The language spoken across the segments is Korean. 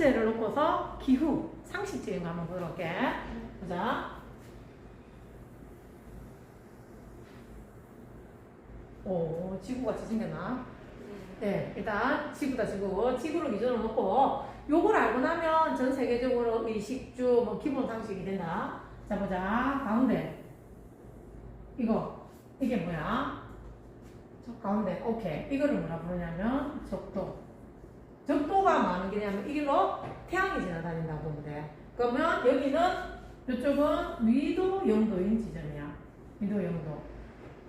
전체를 놓고서 기후, 상식적인 거 한번 보도록 할게. 보자. 오, 지구같이 생겼나? 네, 일단 지구다 지구. 지구를 기준으로 놓고 요걸 알고 나면 전 세계적으로 의식주, 뭐 기본 상식이 된다. 자, 보자. 가운데. 이게 뭐야? 가운데. 오케이. 이거를 뭐라 부르냐면 적도. 적도가 많은 게 뭐냐면 이 길로 태양이 지나다닌다고 보면 돼. 그러면 여기는 이쪽은 위도 영도인 지점이야. 위도 영도.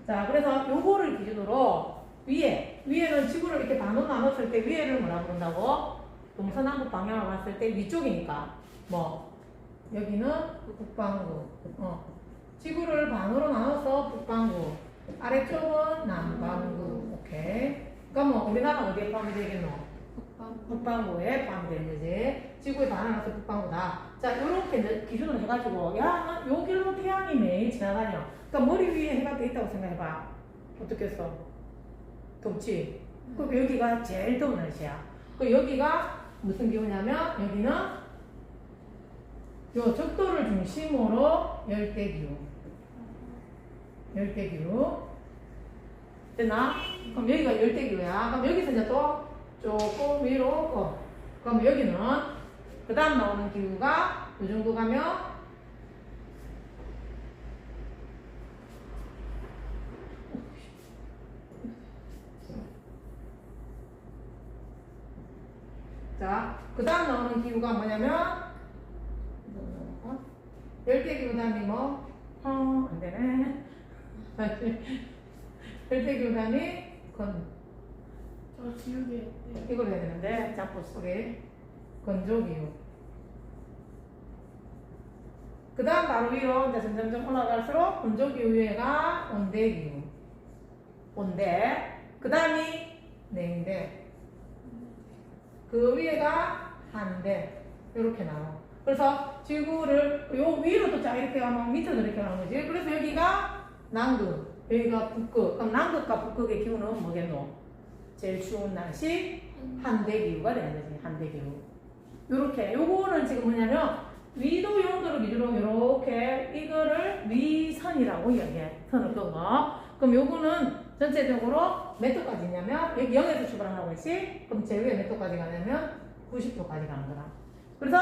자, 그래서 요거를 기준으로 위에는 지구를 이렇게 반으로 나눴을 때 위에를 뭐라 부른다고? 동서남북 방향을 봤을 때 위쪽이니까 뭐 여기는 북반구. 지구를 반으로 나눠서 북반구. 아래쪽은 남반구. 오케이. 그럼 뭐 우리나라 어디에 포함이 되겠노? 북반구에 포함이 되는 거지. 지구의 반을 나눠서 북반구다. 자, 요렇게 기준으로 해가지고 야, 요 길로 태양이 매일 지나다녀. 그러니까 머리 위에 해가 돼 있다고 생각해봐. 어떻겠어? 덥지? 그럼 여기가 제일 더운 날씨야. 그 여기가 무슨 기후냐면 여기는 요 적도를 중심으로 열대기후. 열대기후. 됐나? 그럼 여기가 열대기후야. 그럼 여기서 이제 또 조금 위로 그럼 여기는 그 다음 나오는 기후가 이 정도 가면 자, 그 다음 나오는 기후가 뭐냐면 열대기후 다음이 뭐? 안 되네. 열대기후 다음이 저 지우개. 이걸 해야 되는데 자꾸 소리. 건조기후. 그 다음 바로 위로 이제 점점 올라갈수록 건조기후가 온대기후. 온대. 그 다음이 냉대. 그 위에가 한대. 이렇게 나와. 그래서 지구를 요 위로 또 쫙 이렇게 가면 밑으로 이렇게 가는 거지. 그래서 여기가 남극, 여기가 북극. 그럼 남극과 북극의 기후는 뭐겠노? 제일 추운 날씨 한대기후가 되는 거지. 한대기후. 요렇게. 요거는 지금 뭐냐면 위도 용도를 기준으로 요렇게 이거를 위선이라고 이야기해. 선을 끄고. 그럼 요거는 전체적으로 몇 도까지 있냐면 여기 0에서 출발한다고 했지? 그럼 제일 위에 몇 도까지 가냐면 90도까지 가는 거다. 그래서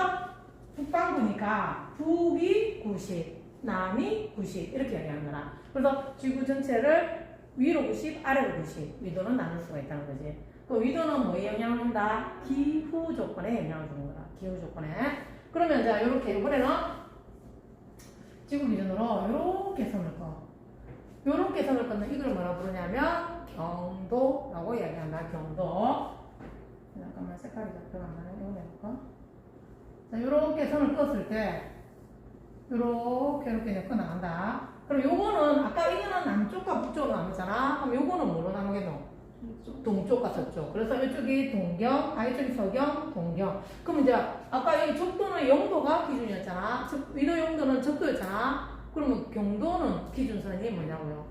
북반구니까 북이 90, 남이 90 이렇게 얘기하는 거라. 그래서 지구 전체를 위로 90, 아래로 90 위도는 나눌 수가 있다는 거지. 그 위도는 뭐에 영향을 준다? 기후 조건에 영향을 주는 거다. 기후 조건에. 그러면 자 요렇게 이번에는 지구 기준으로 요렇게 선을 꺼. 요렇게 선을 걷는 이걸 뭐라 부르냐면 경도라고 이야기한다. 경도. 잠깐만 색깔이 잡혀가 안 나네. 이거 해볼까? 자, 요렇게 선을 껐을 때 요렇게 꺼나간다. 그럼 요거는 아까 이거는 남쪽과 북쪽으로 나누잖아. 그럼 요거는 뭐로 나누겠노? 동쪽과 서쪽. 그래서 이쪽이 동경, 이쪽이 서경, 동경. 그럼 이제 아까 여기 적도는 영도가 기준이었잖아. 위도 영도는 적도였잖아. 그러면 경도는 기준선이 뭐냐고요?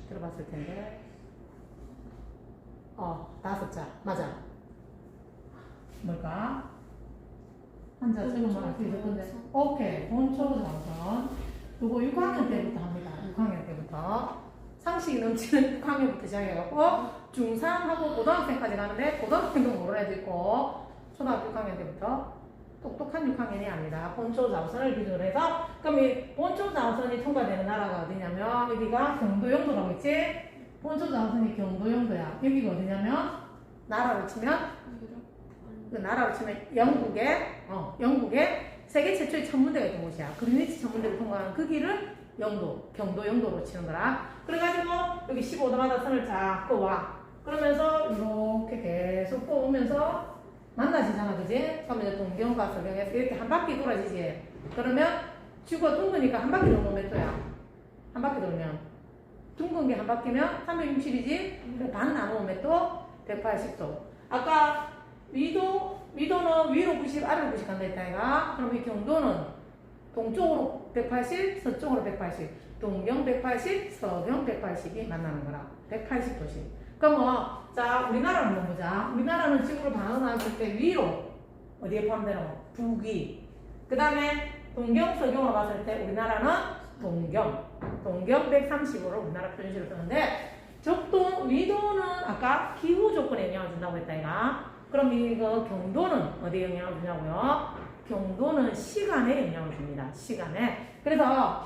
들어봤을 텐데. 5자. 맞아. 뭘까? 한자 적으면 알 수 있을 건데. 오케이. 본초자우선. 요거 6학년 때부터 합니다. 6학년 때부터. 상식이 넘치는 6학년부터 시작해갖고 중3하고 고등학생까지 가는데 고등학생도 모르는 애도 있고 초등학교 6학년 때부터 똑똑한 6학년이 아니다. 본초자우선을 기준으로 해서 그럼 이 본초자우선이 통과되는 나라가 어디냐면 여기가 경도영도라고 했지? 본초자우선이 경도영도야. 여기가 어디냐면 나라로 치면 그 나라로 치면 영국에 세계 최초의 천문대가 있던 곳이야. 그리니치 천문대를 통과하는 그 길을 경도 영도로 치는 거라. 그래가지고 여기 15도마다 선을 쫙 그어와. 그러면서 이렇게 계속 그어오면서 만나지잖아, 그지? 그러면 이제 동경과 서경에서 이렇게 한 바퀴 돌아지지. 그러면 지구가 둥그니까 한 바퀴 돌면 몇 도야? 한 바퀴 돌면 둥근 게 한 바퀴면 360이지? 반 나누면 몇 도? 180도. 아까 위도는 위로 90, 아래로 90 간다 했다, 이가. 그럼 이 경도는 동쪽으로 180, 서쪽으로 180. 동경 180, 서경 180이 만나는 거라. 180도씩. 그럼 자, 우리나라를 한번 보자. 우리나라는 지구를 반으로 나눴을 때 위로 어디에 포함되는 거? 북위. 그 다음에 동경, 서경으로 봤을 때 우리나라는 동경 130으로 우리나라 표준시를 쓰는데 적도, 위도는 아까 기후 조건에 영향을 준다고 했다 이가. 그럼 이거 경도는 어디에 영향을 주냐고요? 경도는 시간에 영향을 줍니다. 시간에. 그래서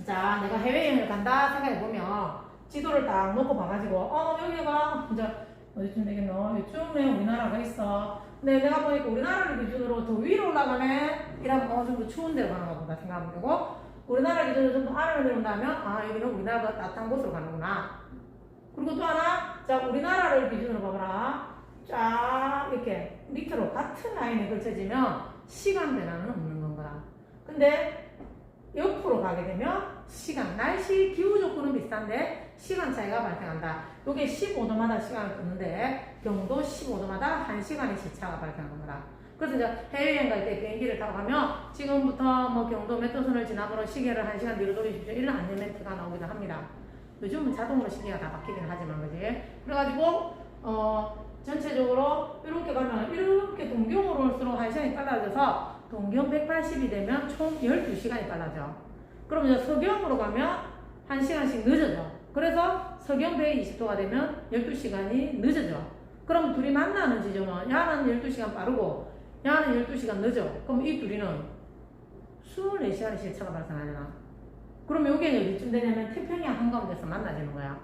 자, 내가 해외여행을 간다 생각해보면 지도를 딱 놓고 봐가지고 여기가 이제 어디쯤 되겠노? 이쯤에 우리나라가 있어. 근데 내가 보니까 우리나라를 기준으로 더 위로 올라가네? 이러면 좀 더 추운 데로 가는가 보다 생각하면 되고, 우리나라 기준으로 좀 더 아래로 내려온다면 여기는 우리나라가 따뜻한 곳으로 가는구나. 그리고 또 하나, 자, 우리나라를 기준으로 봐봐라. 쫙 이렇게 밑으로 같은 라인에 걸쳐지면 시간 변화는 없는 건가. 근데 옆으로 가게 되면 시간, 날씨, 기후 조건은 비슷한데 시간 차이가 발생한다. 이게 15도마다 시간을 끄는데 경도 15도마다 1시간의 시차가 발생하는 거라. 그래서 이제 해외여행 갈 때 비행기를 타고 가면 지금부터 뭐 경도 몇 도선을 지나므로 시계를 1시간 뒤로 돌리십시오. 이런 안내 멘트가 나오기도 합니다. 요즘은 자동으로 시계가 다 바뀌긴 하지만 그지? 그래가지고 전체적으로 이렇게 가면 이렇게 동경으로 올수록 1시간이 빨라져서 동경 180이 되면 총 12시간이 빨라져. 그럼 이제 서경으로 가면 1시간씩 늦어져. 그래서 서경 120도가 되면 12시간이 늦어져. 그럼 둘이 만나는 지점은 야는 12시간 빠르고 야는 12시간 늦어. 그럼 이 둘이는 24시간의 시차가 발생하잖아. 그럼 여기는 어디쯤 되냐면 태평양 한가운데서 만나지는 거야.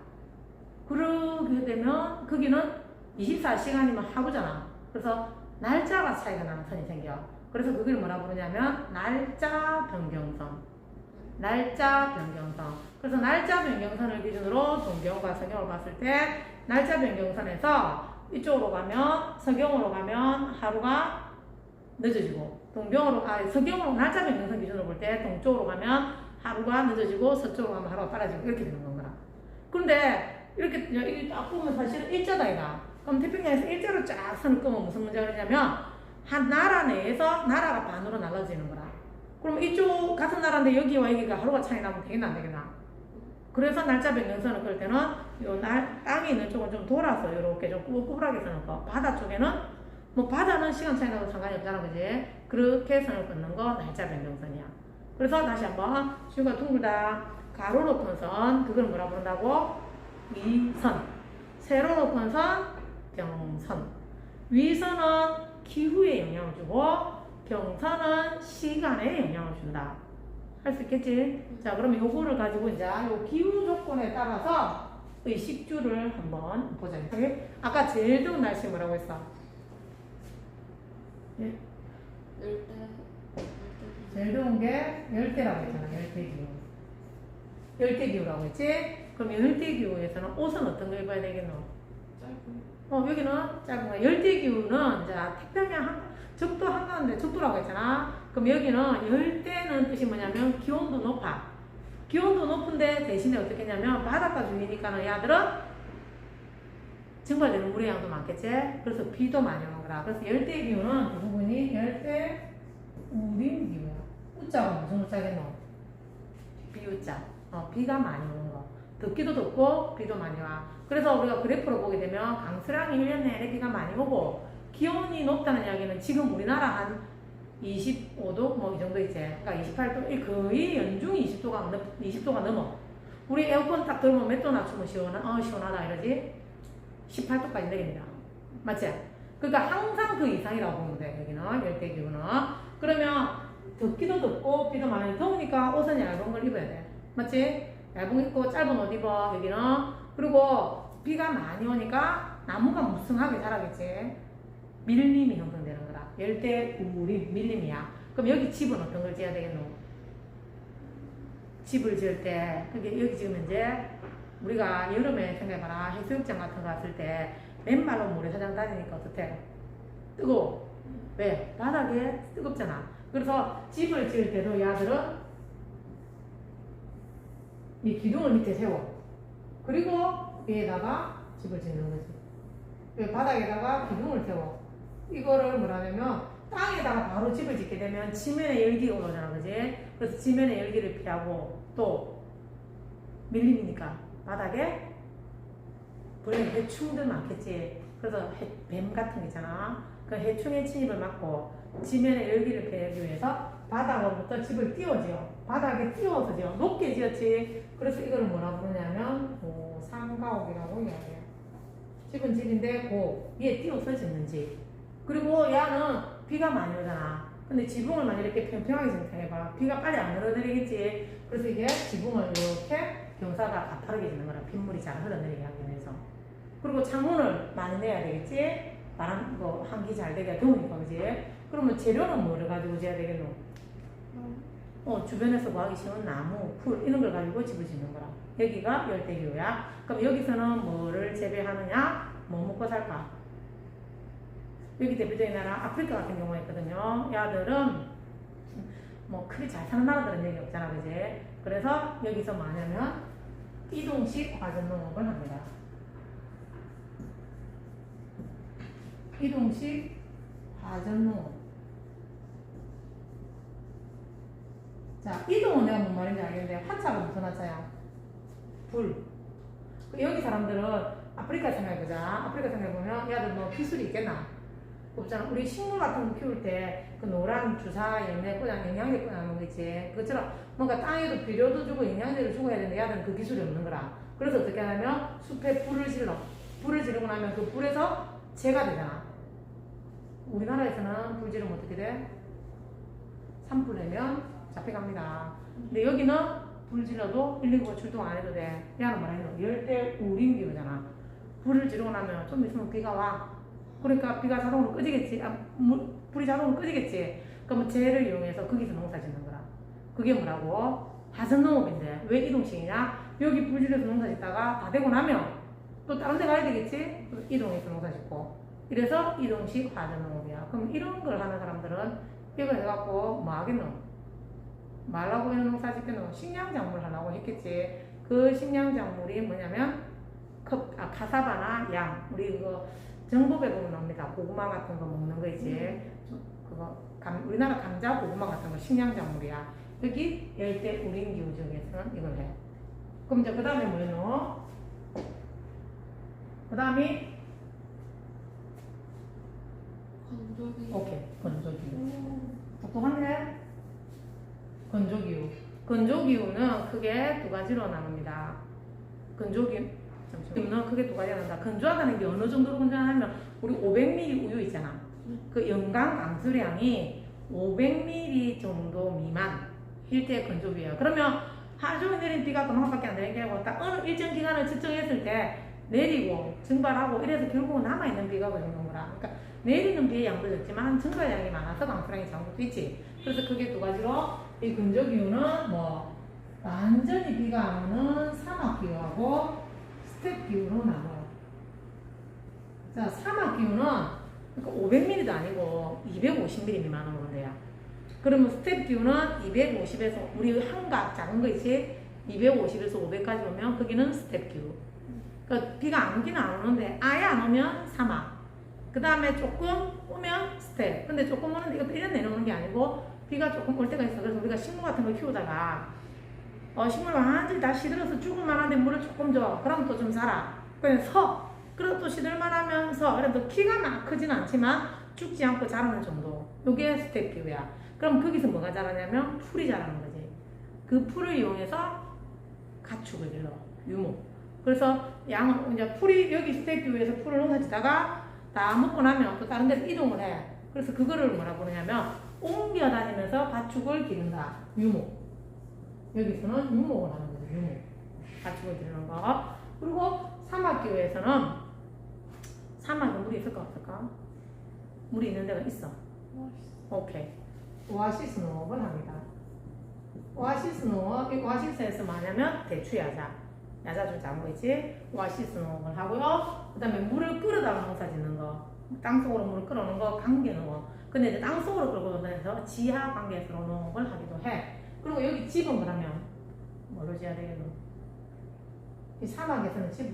그러게 되면 거기는 24시간이면 하루잖아. 그래서 날짜가 차이가 나는 선이 생겨. 그래서 그걸 뭐라 부르냐면 날짜 변경선. 날짜 변경선. 그래서 날짜 변경선을 기준으로 동경과 서경을 봤을 때 날짜 변경선에서 이쪽으로 가면 서경으로 가면 하루가 늦어지고 서경으로 날짜 변경선 기준으로 볼 때 동쪽으로 가면 하루가 늦어지고 서쪽으로 가면 하루가 빨라지고 이렇게 되는 건가. 그런데 이렇게 딱 보면 사실은 일자다 이다. 그럼 태평양에서 일자로 쫙 선을 끄면 무슨 문제가 되냐면 한 나라 내에서 나라가 반으로 나눠지는 거라. 그럼 이쪽 같은 나라인데 여기와 여기가 하루가 차이 나면 되겠나 안 되겠나? 그래서 날짜 변경선을 끌 때는 땅에 있는 쪽은 좀 돌아서 이렇게 좀 꾸불하게 선을 꺼. 바다 쪽에는 뭐 바다는 시간 차이 나도 상관이 없잖아, 그지? 그렇게 선을 끊는 거 날짜 변경선이야. 그래서 다시 한번 주가 둥글다 가로로 큰 선, 그걸 뭐라 부른다고? 위선. 세로로 큰 선, 경선. 위선은 기후에 영향을 주고 경선은 시간에 영향을 준다. 할 수 있겠지? 자, 그러면 요거를 가지고 이제 요 기후 조건에 따라서 의식주를 한번 보자. 아까 제일 더운 날씨 뭐라고 했어? 예? 제일 더운 게 열대라고 했잖아. 열대기후. 열대기후라고 했지? 그럼 열대기후에서는 옷은 어떤 거 입어야 되겠노? 여기는 짧은 거. 열대기후는 이제 태평양 적도 한가운데 적도라고 했잖아. 그럼 여기는 열대는 뜻이 뭐냐면 기온도 높아. 기온도 높은데 대신에 어떻게 했냐면 바닷가 주위니까는 야들은 증발되는 물의 양도 많겠지. 그래서 비도 많이 오는 거라. 그래서 열대기후는 그 부분이 열대 우림기후야. 우자가 무슨 우자겠노? 비우자. 비가 많이 오는 거. 덥기도 덥고 비도 많이 와. 그래서 우리가 그래프로 보게 되면 강수량이 1년 내내 비가 많이 오고 기온이 높다는 이야기는 지금 우리나라 한 25도 뭐 이 정도 있지. 그러니까 28도 거의 연중이 20도가 넘어. 우리 에어컨 딱 들면 몇 도 낮추면 시원하다 이러지? 18도까지 내립니다. 맞지? 그러니까 항상 그 이상이라고 보면 돼. 여기는 열대기후는. 그러면 덥기도 덥고 비도 많이 더우니까 옷은 얇은 걸 입어야 돼. 맞지? 얇은 거 입고 짧은 옷 입어. 여기는. 그리고 비가 많이 오니까 나무가 무성하게 자라겠지. 밀림이 형성되는 거라. 열대우림 밀림이야. 그럼 여기 집은 어떤 걸 지어야 되겠노? 집을 지을 때 여기 지금 이제 우리가 여름에 생각해봐라. 해수욕장 같은 거 갔을 때 맨발로 모래사장 다니니까 어떻대? 뜨거워. 왜? 바닥에 뜨겁잖아. 그래서 집을 지을 때도 야들은 이 기둥을 밑에 세워. 그리고 위에다가 집을 짓는 거지. 왜 바닥에다가 기둥을 세워. 이거를 뭐라냐면 땅에다가 바로 집을 짓게 되면 지면에 열기가 올라오잖아, 그지? 그래서 지면에 열기를 피하고 또 밀림이니까 바닥에 원래 해충들 많겠지. 그래서 뱀 같은 거 있잖아. 그 해충의 침입을 막고 지면에 열기를 배하기 위해서 바닥으로부터 집을 띄워지어. 바닥에 띄워서 지어. 높게 지었지. 그래서 이거를 뭐라고 부르냐면 고상가옥이라고 이야기해요. 집은 집인데 위에 띄워서 짓는 집. 그리고 야는 비가 많이 오잖아. 근데 지붕을 만약 이렇게 평평하게 생각해봐. 비가 빨리 안 흘러내리겠지. 그래서 이게 지붕을 이렇게 경사가 가파르게 짓는 거라. 빗물이 잘 흘러내리게 하기 위해서. 그리고 창문을 많이 내야 되겠지. 바람, 환기 잘 되게 더우니까, 그지? 그러면 재료는 뭐를 가지고 지어야 되겠노? 주변에서 구하기 쉬운 나무, 풀, 이런 걸 가지고 집을 짓는 거라. 여기가 열대기후야. 그럼 여기서는 뭐를 재배하느냐? 뭐 먹고 살까? 여기 대표적인 나라 아프리카 같은 경우가 있거든요. 야들은 뭐 크게 잘 사는 나라들은 여기 없잖아, 그지? 그래서 여기서 뭐냐면 이동식 화전농업을 합니다. 이동식 화전농업. 자, 이동은 내가 뭔 말인지 알겠는데 화자가 무슨 화자야? 불. 여기 사람들은 아프리카 생각해보자. 아프리카 생각해보면 야들 뭐 기술이 있겠나? 없잖아. 우리 식물 같은 거 키울 때 그 노란 주사, 열매, 꼬장, 영양제 꼬장하는 거 있지. 그것처럼 뭔가 땅에도 비료도 주고 영양제를 주고 해야 되는데 야들은 그 기술이 없는 거라. 그래서 어떻게 하냐면 숲에 불을 질러. 불을 지르고 나면 그 불에서 재가 되잖아. 우리나라에서는 불 지르면 어떻게 돼? 산불 내면 잡혀갑니다. 근데 여기는 불 질러도 119가 출동 안 해도 돼. 야는 뭐라 해도 열대 우림 기후잖아. 불을 지르고 나면 좀 있으면 비가 와. 그러니까 비가 자동으로 끄지겠지. 불이 자동으로 끄지겠지. 그러면 재를 이용해서 거기서 농사 짓는 거라. 그게 뭐라고? 화전농업인데 왜 이동식이냐? 여기 불 질러서 농사 짓다가 다 되고 나면 또 다른 데 가야 되겠지? 이동해서 농사 짓고. 이래서 이동식 화전농업이야. 그럼 이런 걸 하는 사람들은 이걸 해갖고 뭐 하겠노? 말라고 해는 농사 짓겠노? 식량작물 하려고 했겠지. 그 식량작물이 뭐냐면 카사바나 양. 우리 그거 정복에 보면 나옵니다. 고구마 같은 거 먹는 거 있지. 그거 우리나라 감자, 고구마 같은 거 식량작물이야. 여기 열대 우림기후 지역에서는 이걸 해. 그럼 이제 그 다음에 뭐예요? 그 다음이 건조기. 오케이, 건조기후. 똑똑하네. 건조기후. 건조기후는 크게 두 가지로 나눕니다. 건조기후는 크게 두 가지로 나눈다. 건조하다는 게 어느 정도로 건조하냐면 우리 500ml 우유 있잖아. 그 연간 강수량이 500ml 정도 미만일 때 건조기예요. 그러면 하루 종일 내린 비가 그만밖에 안 되는 게 아니고 딱 어느 일정 기간을 측정했을 때 내리고 증발하고 이래서 결국은 남아있는 비가 걸리는 거라. 그러니까 내리는 비의 양도 적지만 증발량이 많아서 강수량이 작은 것도 있지. 그래서 그게 두 가지로 이 건조기후는 뭐 완전히 비가 안 오는 사막기후하고 스텝기후로 나눠요. 자, 사막기후는 그러니까 500ml도 아니고 250ml 미만 오는 데야. 그러면 스텝기후는 250에서 우리 한각 작은 거 있지? 250에서 500까지 오면 거기는 스텝기후. 그러니까 비가 안 오기는 안 오는데 아예 안 오면 사막. 그 다음에 조금 오면 스텝. 근데 조금 오는데 이것도 1년 내내 오는 게 아니고 비가 조금 올 때가 있어. 그래서 우리가 식물 같은 거 키우다가 식물 완전히 다 시들어서 죽을 만한데 물을 조금 줘. 그럼 또 좀 자라. 그냥 서. 그래도 또 시들만하면서 그래도 키가 막 크진 않지만 죽지 않고 자라는 정도. 요게 스텝기후야. 그럼 거기서 뭐가 자라냐면 풀이 자라는 거지. 그 풀을 이용해서 가축을 길러. 유목. 그래서 양은 이제 풀이 여기 스텝기후에서 풀을 농사짓다가 다 먹고 나면 또 다른 데로 이동을 해. 그래서 그거를 뭐라 그러냐면 옮겨 다니면서 가축을 기른다. 유목. 여기서는 유목을 하는 거죠. 유목. 가축을 기르는 거. 그리고 사막기후에서는 사막에 물이 있을까 없을까? 물이 있는 데가 있어. 오케이. 오아시스 농업을 합니다. 오아시스 농업, 이 오아시스에서 뭐냐면 대추야자. 야자줄 잡은 거 있지? 오아시스 농업을 하고요. 그 다음에 물을 끌어다가 농사 짓는 거. 땅속으로 물을 끌어오는 거, 관계 농업. 근데 이제 땅속으로 끌고 다녀서 지하 관계에서 농업을 하기도 해. 그리고 여기 집은 그러면 뭘로 지어야 되겠노? 이 사막에서는 집을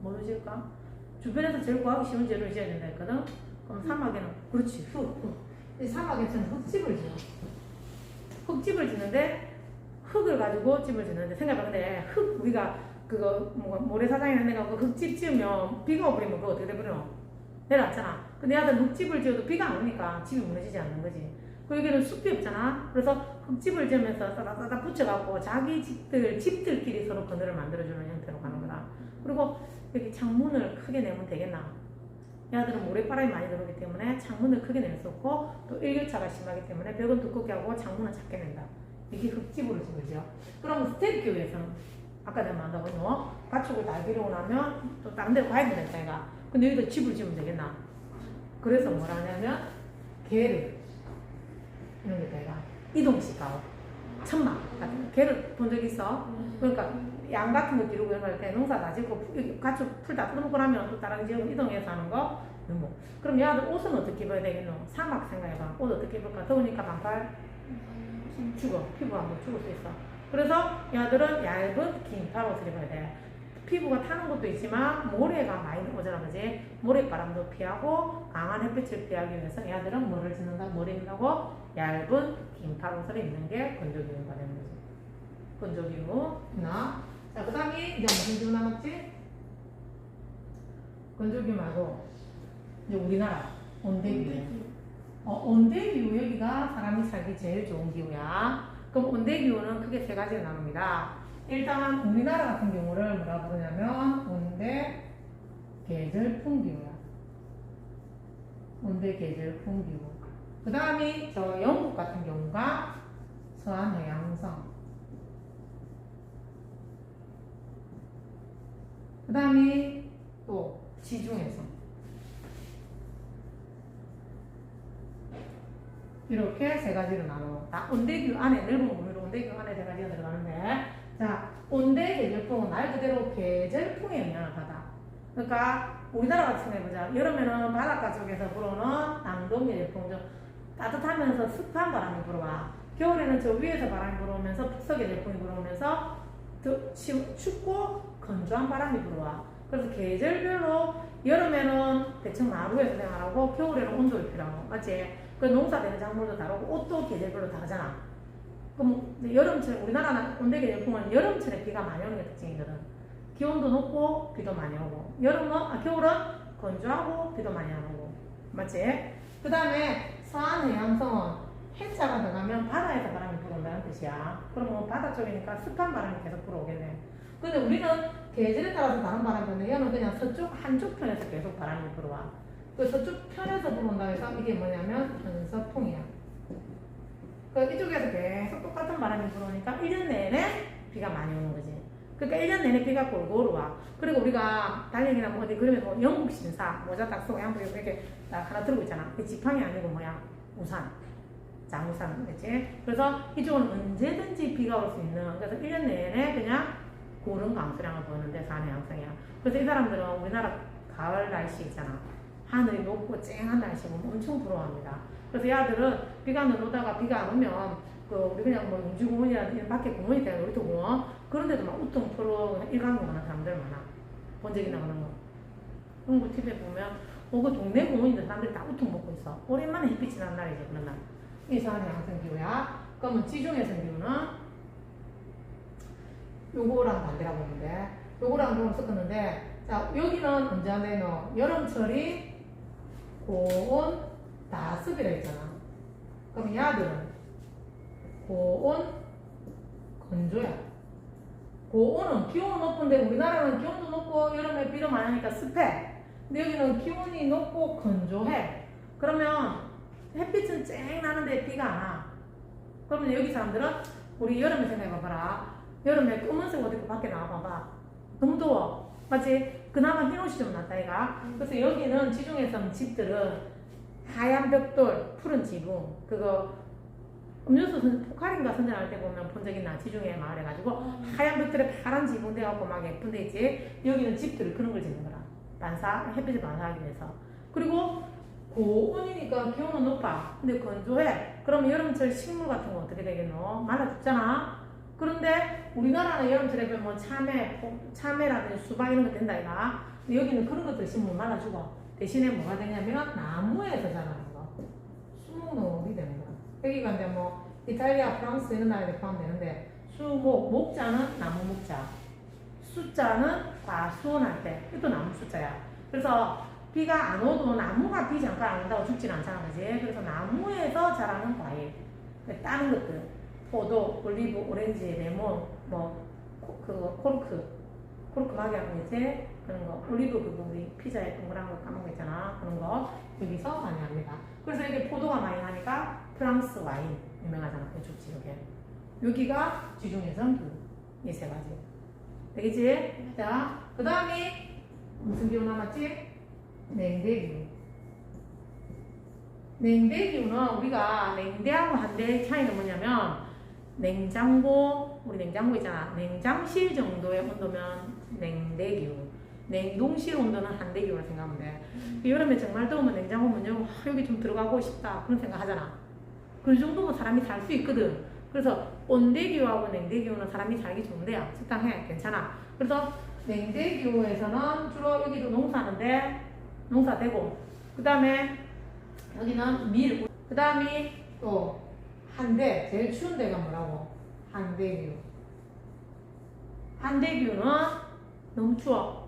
뭘로 지을까? 주변에서 제일 구하기 쉬운 재료를 지어야 된다 했거든? 그럼 사막에는, 그렇지, 흙. 이 사막에서는 흙집을 지어. 흙집을 짓는데, 흙을 가지고 집을 짓는데, 생각해봐. 근데 우리가 그거, 모래사장이나 내가 그 흙집 지으면 비가 오버리면 그거 어떻게 돼버려? 내려왔잖아. 근데 야들 흙집을 지어도 비가 안 오니까 집이 무너지지 않는 거지. 그리고 여기는 숲이 없잖아. 그래서 흙집을 지으면서 따다따다 붙여갖고 자기 집들끼리 서로 그늘을 만들어주는 형태로 가는 거다. 그리고 여기 창문을 크게 내면 되겠나? 야들은 모래바람이 많이 들어오기 때문에 창문을 크게 낼 수 없고 또 일교차가 심하기 때문에 벽은 두껍게 하고 창문은 작게 낸다. 이게 흙집으로 지어져. 그럼 스테디 교회에서는 아까 내가 말한다고 너 가축을 다 기르고 나면 또 다른 데로 가야 된다 이가. 근데 여기다 집을 지으면 되겠나? 그래서 뭘 하냐면 개를 이런 게 내가 이동시가고 천막 같은 개를 본 적 있어? 그러니까 양 같은 거 기르고 이런 거 할 때 농사 다 짓고 가축 풀 다 뜯어먹고 나면 또 다른 지역으로 이동해서 하는 거 뭐. 그럼 야들 옷은 어떻게 입어야 되겠노? 사막 생각해봐. 옷 어떻게 입을까? 더우니까 반팔 죽어. 피부 한번 죽을 수 있어. 그래서 야들은 얇은 긴팔 옷을 입어야 돼. 피부가 타는 것도 있지만 모래가 많이 오잖아, 그지? 모래바람도 피하고 강한 햇빛을 피하기 위해서 야들은 뭐를 짓는다? 뭘 입는다고? 얇은 긴팔 옷을 입는 게 건조기후가 되는 거지. 건조기후 하나. 자, 그 다음에 이제 무슨 기후 남았지? 건조기후 말고 이제 우리나라 온대기후. 온대기후 여기가 사람이 살기 제일 좋은 기후야. 그럼 온대기후는 크게 세 가지로 나눕니다. 일단 우리나라 같은 경우를 뭐라 부르냐면 온대 계절풍기후야. 온대 계절풍기후. 그 다음에 저 영국 같은 경우가 서한해양성. 그 다음에 또 지중해성. 이렇게 세 가지로 나눠. 온대기후 안에 넓은 범위로 온대기후 안에 세 가지가 들어가는데, 자, 온대 계절풍은 말 그대로 계절풍에 영향을 받아. 그러니까 우리나라 같은 거 해보자. 여름에는 바닷가 쪽에서 불어오는 남동 계절풍, 좀 따뜻하면서 습한 바람이 불어와. 겨울에는 저 위에서 바람이 불어오면서 북서 계절풍이 불어오면서 더 춥고 건조한 바람이 불어와. 그래서 계절별로 여름에는 대충 마루에서 생활하고 겨울에는 온돌이 필요하고, 맞지? 그 농사되는 작물도 다르고 옷도 계절별로 다르잖아. 그럼 여름철 우리나라는 온대 계절풍은 여름철에 비가 많이 오는 게 특징이거든. 기온도 높고 비도 많이 오고 겨울은 건조하고 비도 많이 안 오고, 맞지? 그 다음에 서한해양성은 해자가 들어가면 바다에서 바람이 불어온다는 뜻이야. 그러면 바다 쪽이니까 습한 바람이 계속 불어오겠네. 근데 우리는 계절에 따라서 다른 바람이 부는데 얘는 그냥 서쪽 한쪽 편에서 계속 바람이 불어와. 그 서쪽 편에서 불어온다 해서 이게 뭐냐면 편서풍이야. 이쪽에서 계속 똑같은 바람이 불어오니까 1년 내내 비가 많이 오는 거지. 그러니까 1년 내내 비가 골고루 와. 그리고 우리가 달력이나 뭐 어디 그러면 뭐 영국 신사 모자 딱 쓰고 양복 이렇게 딱 하나 들고 있잖아. 그 지팡이 아니고 뭐야? 우산. 장우산, 그치? 그래서 이쪽은 언제든지 비가 올 수 있는, 그래서 1년 내내 그냥 고른 강수량을 보이는데 산해양성이야. 그래서 이 사람들은 우리나라 가을 날씨 있잖아. 하늘이 높고 쨍한 날씨 보면 엄청 부러워합니다. 그래서 야들은 비가 오다가 비가 안 오면 우리 그냥 뭐 윤주공원이라든지 밖에 공원이 있다, 놀이터공원 그런 데도 막 우통 풀어 일광욕 하는 사람들 많아. 본 적 있나 그런 거. 그런 거 TV에 보면 그 동네 공원인데 사람들이 다 우통 먹고 있어. 오랜만에 햇빛이 난 날이지 그런 날. 이 산해양성 기후야. 그러면 지중해성 기후는 요거랑 반대라고 보는데 요거랑 요거를 섞었는데, 자 여기는 언제 하냐면 여름철이 고온 다습이라 했잖아. 그럼 야들은 고온 건조야. 고온은 기온은 높은데 우리나라는 기온도 높고 여름에 비도 많이 하니까 습해. 근데 여기는 기온이 높고 건조해. 그러면 햇빛은 쨍 나는데 비가 안 와. 그러면 여기 사람들은 우리 여름에 생각해봐라. 여름에 검은색 옷 입고 밖에 나와봐봐. 너무 더워. 맞지? 그나마 흰옷이 좀 낫다 이가. 그래서 여기는 지중해성 집들은 하얀 벽돌, 푸른 지붕, 그거 음료수 포카린가 선전할 때 보면 본 적 있나? 지중해 마을 해가지고 하얀 벽돌에 파란 지붕 돼갖고 막 예쁜 데 있지? 여기는 집들을 그런 걸 짓는 거라. 햇빛을 반사하기 위해서. 그리고 고온이니까 기온은 높아. 근데 건조해. 그럼 여름철 식물 같은 거 어떻게 되겠노? 말라 죽잖아. 그런데 우리나라는 여름철에 보면 참외라든지 수박 이런 거 된다 이가. 근데 여기는 그런 것들 심으면 말라 죽어. 대신에 뭐가 되냐면 나무에서 자라는 거. 수목농업이 되는 거야. 여기가 이제 뭐 이탈리아, 프랑스 이런 나라에 포함되는데 목자는 나무 목자, 숫자는 수원할 때 이것도 나무 숫자야. 그래서 비가 안 오도 나무가 비 잠깐 안 온다고 죽지는 않잖아, 그지? 그래서 나무에서 자라는 과일, 다른 것들, 포도, 올리브, 오렌지, 레몬, 코르크 마개하는 이제 그런 거, 올리브 그거 우리 피자에 동그란 거 까먹은 거 있잖아, 그런 거 여기서 많이 합니다. 그래서 이게 포도가 많이 나니까 프랑스 와인 유명하잖아, 그게 좋지, 이게. 여기가 지중해선 이 세 가지. 되겠지? 자, 그 다음에 무슨 기후 남았지? 냉대기후. 냉대기후는 우리가 냉대하고 한대의 차이는 뭐냐면 냉장고, 우리 냉장고 있잖아. 냉장실 정도의 온도면 냉대기후. 냉동실 온도는 한대기후라 생각하면 돼. 여름에 정말 더우면 냉장고 문 열고 여기 좀 들어가고 싶다 그런 생각 하잖아. 그 정도면 사람이 살 수 있거든. 그래서 온대기후하고 냉대기후는 사람이 살기 좋은데요. 적당해. 괜찮아. 그래서 냉대기후에서는 주로 여기도 농사하는데 농사되고, 그 다음에 여기는 밀, 그 다음에 또 한대, 제일 추운 데가 뭐라고? 한대기후. 한대기후는 너무 추워.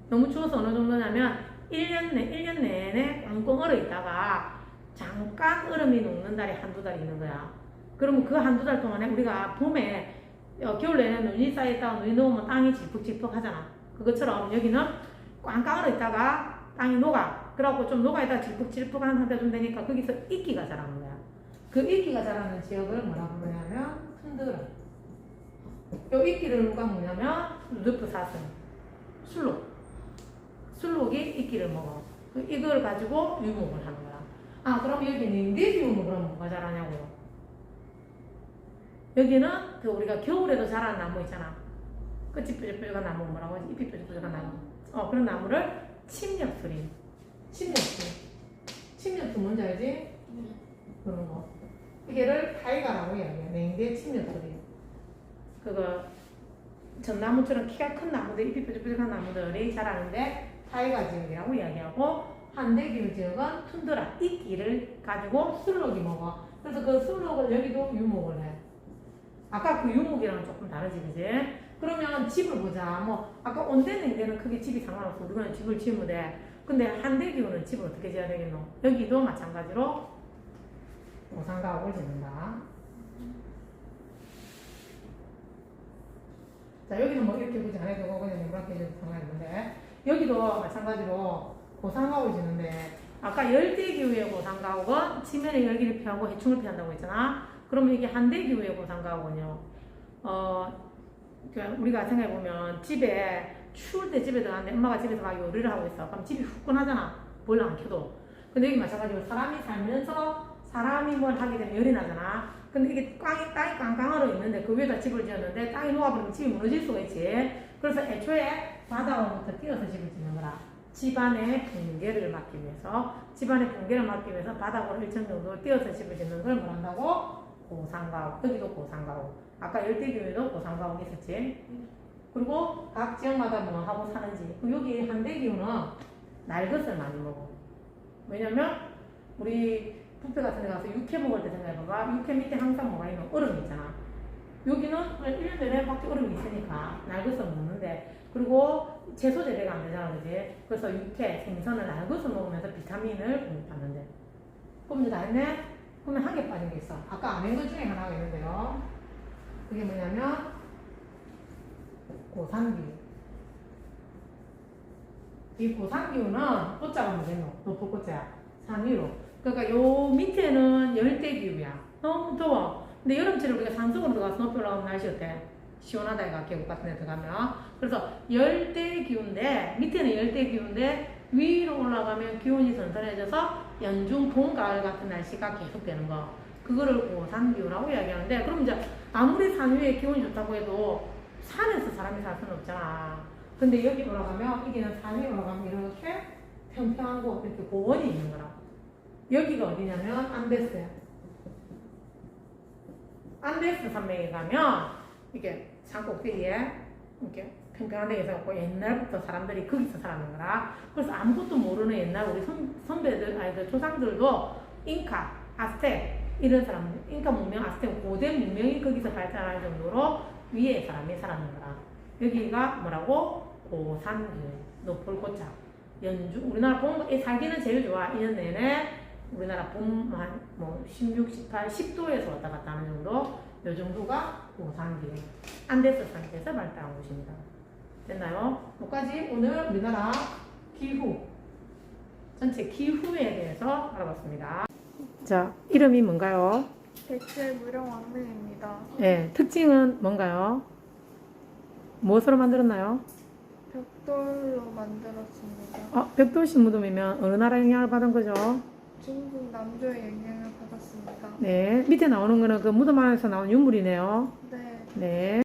너무 추워서 어느 정도냐면 1년 내내 꽁꽁 얼어 있다가 잠깐 얼음이 녹는 달이 한두 달 있는 거야. 그러면 그 한두 달 동안에 우리가 봄에 겨울 내내 눈이 쌓여있다가 눈이 녹으면 땅이 질퍽질퍽 하잖아. 그것처럼 여기는 꽝꽝 얼어 있다가 땅이 녹아. 그래갖고 좀 녹아있다가 질퍽질퍽한 상태가 좀 되니까 거기서 이끼가 자라는 거야. 그 이끼가 자라는 지역을 뭐라고 그러냐면 툰드라. 요 이끼를 누가 먹냐면 루드프 사슴, 술록이 이끼를 먹어. 이걸 가지고 유목을 하는 거야. 아, 그럼 여기 냉대기후는 그럼 뭐가 자라냐고요? 여기는 그 우리가 겨울에도 자라는 나무 있잖아. 끝이 뾰족뾰족한 나무 뭐라고 하지? 잎이 뾰족뾰족한 나무. 그런 나무를 침엽수림. 침엽수 뭔지 알지? 그런 거. 이게를 타이가라고 이야기해. 냉대 침엽수림. 그거 전나무처럼 키가 큰 나무들, 잎이 뾰족뾰족한 나무들이 자라는데 타이가 지역이라고 이야기하고, 한대기후 지역은 툰드라, 이끼를 가지고 술록이 먹어. 그래서 그 술록을 여기도 유목을 해. 아까 그 유목이랑 조금 다르지, 그지? 그러면 집을 보자. 아까 온대 냉대는 크게 집이 상관없어. 우리는 집을 지으면 돼. 근데 한대기후는 집을 어떻게 지어야 되겠노? 여기도 마찬가지로 고상가옥을 짓는다. 자, 여기는 이렇게 보지 않아도 되고 그냥 이렇게 해도 상관없는데, 여기도 마찬가지로 고상가옥을 짓는데, 아까 열대기후의 고상가옥은 지면에 열기를 피하고 해충을 피한다고 했잖아. 그러면 이게 한대기후의 고상가옥은요, 우리가 생각해보면 집에 추울 때 집에 들어갔는데 엄마가 집에서 막 요리를 하고 있어. 그럼 집이 후끈하잖아. 뭘 안 켜도. 근데 여기 마찬가지로 사람이 살면서 사람이 뭘 하게 되면 열이 나잖아. 근데 이게 땅이 깡깡으로 있는데 그 위에다 집을 지었는데 땅이 녹아버리면 집이 무너질 수가 있지. 그래서 애초에 바닥으로부터 띄어서 집을 짓는 거라. 집안의 붕괴를 막기 위해서, 바닥으로 일정 정도 띄어서 집을 짓는 걸 뭐란다고? 고상가옥. 여기도 고상가옥. 아까 열대기후에도 고상가옥이 있었지. 그리고 각 지역마다 뭐 하고 사는지. 여기 한대기후는 날것을 많이 먹어. 왜냐면 우리 뷔페 같은 데 가서 육회 먹을 때 생각해봐봐. 육회 밑에 항상 뭐가 있는 얼음이 있잖아. 여기는 1년 내내 밖에 얼음이 있으니까 날것을 먹는데, 그리고 채소 재배가 안 되잖아, 그지? 그래서 육회, 생선을 날것을 먹으면서 비타민을 공급받는데. 그럼 이제 다 했네? 그러면 한 개 빠진 게 있어. 아까 안 한 것 중에 하나가 있는데요. 그게 뭐냐면 고산기후. 이 고산기후는 꽃자가 뭐겠노? 높은 꽃자야. 산 위로. 그러니까 요 밑에는 열대기후야. 너무 더워. 근데 여름철에 우리가 산속으로 들어가서 높이 올라가면 날씨 어때? 시원하다 이가 계곡 같은 데 들어가면. 그래서 열대기후인데, 밑에는 열대기후인데 위로 올라가면 기온이 선선해져서 연중 봄, 가을 같은 날씨가 계속되는 거. 그거를 고산기후라고 이야기하는데, 그럼 이제 아무리 산 위에 기온이 좋다고 해도 산에서 사람이 살 수는 없잖아. 근데 여기 올라가면, 여기는 산 위에 올라가면 이렇게 평평한 곳, 이렇게 고원이 있는 거라. 여기가 어디냐면 안데스야. 안데스 산맥에 가면 이게 산 꼭대기에 이렇게 평평한 데에서 갖고 옛날부터 사람들이 거기서 살았는 거라. 그래서 아무것도 모르는 옛날 우리 선배들, 아니 조상들도 잉카, 아스텍 이런 사람들, 잉카 문명, 아스텍 고대 문명이 거기서 발달할 정도로 위에 사람이 살았는 거라. 여기가 뭐라고? 고산기후, 높을 고차. 연중 우리나라 봄 살기는 제일 좋아. 2년 내내 우리나라 봄만 뭐 16, 18, 10도에서 왔다 갔다 하는 정도. 요 정도가 고산기. 안데스 상태에서 발달한 곳입니다. 됐나요? 여기까지 오늘 우리나라 기후 전체 기후에 대해서 알아봤습니다. 자, 이름이 뭔가요? 백제 무령 왕릉입니다. 네, 특징은 뭔가요? 무엇으로 만들었나요? 벽돌로 만들었습니다. 벽돌식 무덤이면 어느 나라 영향을 받은 거죠? 중국 남조의 영향을 받았습니다. 네, 밑에 나오는 거는 그 무덤 안에서 나온 유물이네요. 네. 네.